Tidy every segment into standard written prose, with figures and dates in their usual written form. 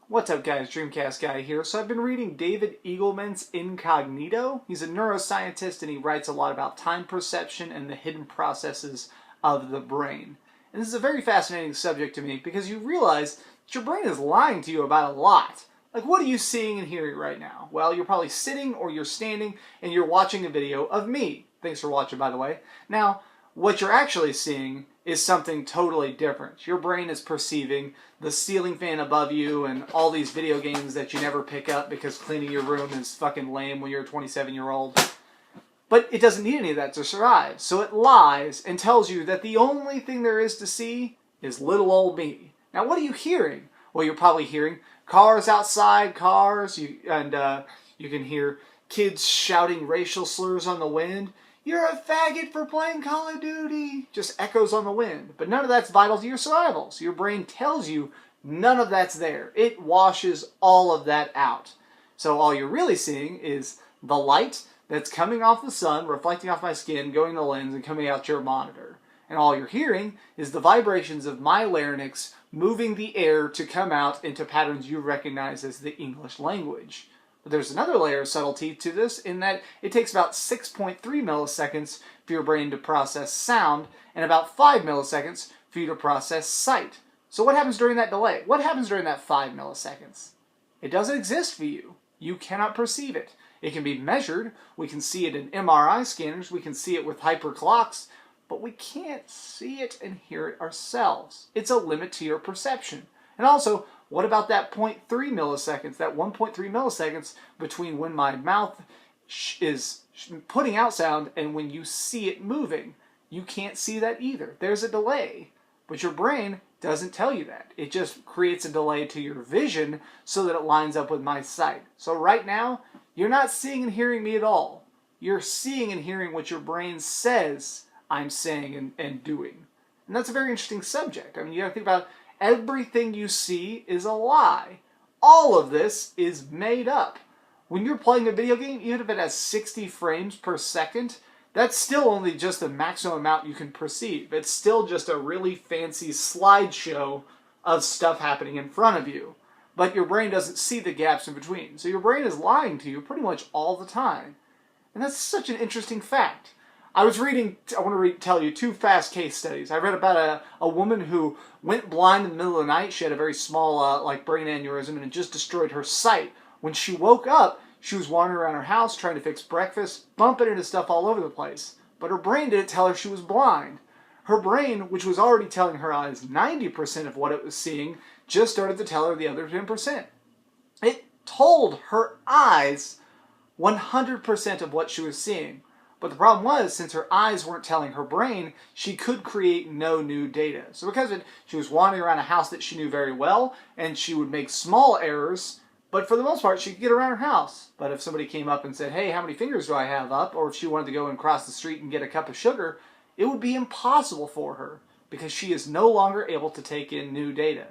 What's up guys, DreamcastGuy here. So I've been reading David Eagleman's Incognito. He's a neuroscientist and he writes a lot about time perception and the hidden processes of the brain. And this is a very fascinating subject to me because you realize that your brain is lying to you about a lot. Like, what are you seeing and hearing right now? Well, you're probably sitting or you're standing and you're watching a video of me. Thanks for watching, by the way. Now, what you're actually seeing is something totally different. Your brain is perceiving the ceiling fan above you and all these video games that you never pick up because cleaning your room is fucking lame when you're a 27-year-old. But it doesn't need any of that to survive. So it lies and tells you that the only thing there is to see is little old me. Now, what are you hearing? Well, you're probably hearing cars outside, you can hear kids shouting racial slurs on the wind. You're a faggot for playing Call of Duty. Just echoes on the wind. But none of that's vital to your survival. So your brain tells you none of that's there. It washes all of that out. So all you're really seeing is the light that's coming off the sun, reflecting off my skin, going to the lens, and coming out your monitor. And all you're hearing is the vibrations of my larynx moving the air to come out into patterns you recognize as the English language. But there's another layer of subtlety to this in that it takes about 6.3 milliseconds for your brain to process sound and about 5 milliseconds for you to process sight. So what happens during that delay? What happens during that 5 milliseconds? It doesn't exist for you. You cannot perceive it. It can be measured. We can see it in MRI scanners. We can see it with hyperclocks. But we can't see it and hear it ourselves. It's a limit to your perception. And also, what about that 0.3 milliseconds, that 1.3 milliseconds between when my mouth is putting out sound and when you see it moving? You can't see that either. There's a delay. But your brain doesn't tell you that. It just creates a delay to your vision so that it lines up with my sight. So right now, you're not seeing and hearing me at all. You're seeing and hearing what your brain says I'm saying and doing. And that's a very interesting subject. I mean, you gotta think about everything you see is a lie. All of this is made up. When you're playing a video game, even if it has 60 frames per second, that's still only just the maximum amount you can perceive. It's still just a really fancy slideshow of stuff happening in front of you. But your brain doesn't see the gaps in between. So your brain is lying to you pretty much all the time. And that's such an interesting fact. I want to tell you two fast case studies. I read about a woman who went blind in the middle of the night. She had a very small brain aneurysm and it just destroyed her sight. When she woke up, she was wandering around her house trying to fix breakfast, bumping into stuff all over the place. But her brain didn't tell her she was blind. Her brain, which was already telling her eyes 90% of what it was seeing, just started to tell her the other 10%. It told her eyes 100% of what she was seeing. But the problem was, since her eyes weren't telling her brain, she could create no new data. So because of it, she was wandering around a house that she knew very well, and she would make small errors, but for the most part, she could get around her house. But if somebody came up and said, hey, how many fingers do I have up? Or if she wanted to go and cross the street and get a cup of sugar, it would be impossible for her because she is no longer able to take in new data.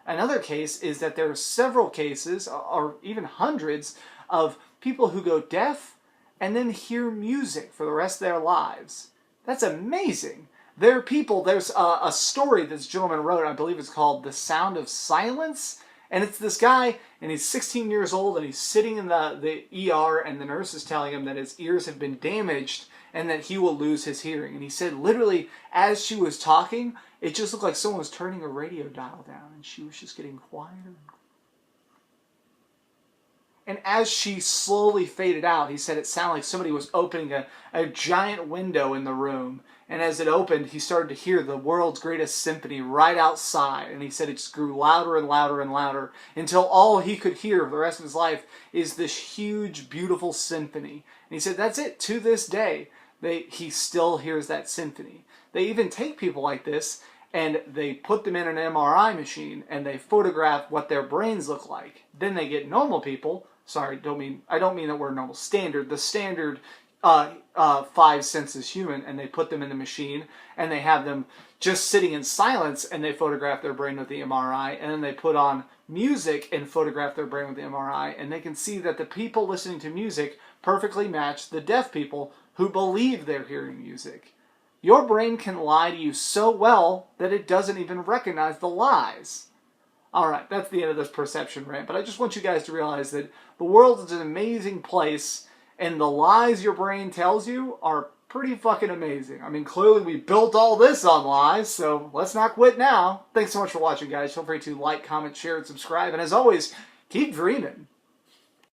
Another case is that there are several cases, or even hundreds, of people who go deaf and then hear music for the rest of their lives. That's amazing. There are people, there's a story this gentleman wrote, I believe it's called The Sound of Silence, and it's this guy, and he's 16 years old, and he's sitting in the ER, and the nurse is telling him that his ears have been damaged, and that he will lose his hearing. And he said, literally, as she was talking, it just looked like someone was turning a radio dial down, and she was just getting quieter. And as she slowly faded out, he said it sounded like somebody was opening a giant window in the room. And as it opened, he started to hear the world's greatest symphony right outside. And he said it just grew louder and louder and louder until all he could hear for the rest of his life is this huge, beautiful symphony. And he said that's it. To this day, he still hears that symphony. They even take people like this and they put them in an MRI machine and they photograph what their brains look like. Then they get normal people. Sorry, I don't mean that we're normal. Standard. The standard 5 senses human, and they put them in the machine, and they have them just sitting in silence, and they photograph their brain with the MRI, and then they put on music and photograph their brain with the MRI, and they can see that the people listening to music perfectly match the deaf people who believe they're hearing music. Your brain can lie to you so well that it doesn't even recognize the lies. Alright, that's the end of this perception rant, but I just want you guys to realize that the world is an amazing place, and the lies your brain tells you are pretty fucking amazing. I mean, clearly we built all this on lies, so let's not quit now. Thanks so much for watching, guys. Feel free to like, comment, share, and subscribe, and as always, keep dreaming.